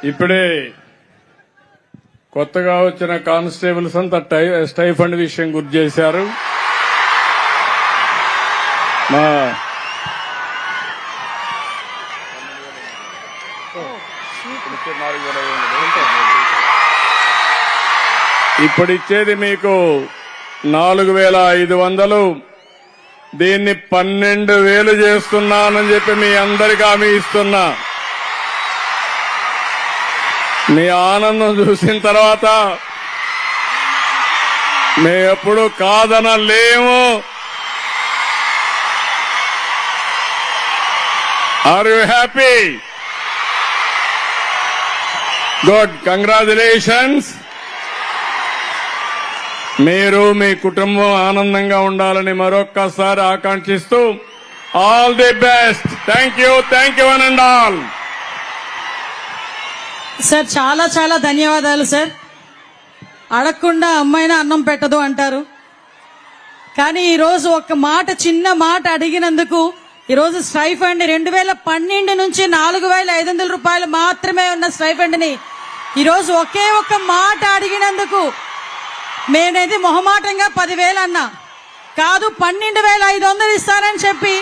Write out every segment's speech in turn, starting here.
ఇప్పుడే కొత్తగా వచ్చిన కానిస్టేబుల్స్ అంతా స్టైఫండ్ విషయం గుర్తు చేశారు. మా ఇప్పుడు ఇచ్చేది మీకు 4,500. దీన్ని 12,000 చేస్తున్నానని చెప్పి మీ అందరికీ హామీ ఇస్తున్నా. మీ ఆనందం చూసిన తర్వాత మేము ఎప్పుడు కాదనలేము. Are you happy? Good, congratulations. మీరు మీ కుటుంబం ఆనందంగా ఉండాలని మరొక్కసారి ఆకాంక్షిస్తూ all the best. Thank you one and all. Sir చాలా చాలా ధన్యవాదాలు సార్. అడగకుండా అమ్మాయినా అన్నం పెట్టదు అంటారు, కానీ ఈరోజు ఒక మాట, చిన్న మాట అడిగినందుకు ఈరోజు స్టైఫండ్ 2012 నుంచి 4,500 రూపాయలు మాత్రమే ఉన్న స్టైఫండ్ ని ఈరోజు ఒకే ఒక్క మాట అడిగినందుకు నేనేది మొహమాటంగా 10,000 అన్నా కాదు, 12,500 ఇస్తానని చెప్పి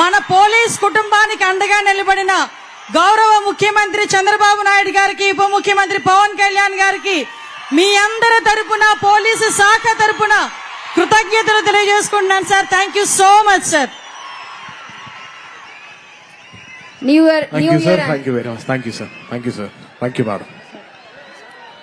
మన పోలీస్ కుటుంబానికి అండగా నిలబడిన గౌరవ ముఖ్యమంత్రి చంద్రబాబు నాయుడు గారికి, ఉప ముఖ్యమంత్రి పవన్ కళ్యాణ్ గారికి మీ అందరి తరపున, పోలీసు శాఖ తరపున కృతజ్ఞతలు తెలియజేసుకుంటున్నాను sir. Thank you so much sir. New Year. Thank you, sir. Thank you very much. Thank you, sir. Thank you, sir. Thank you, madam.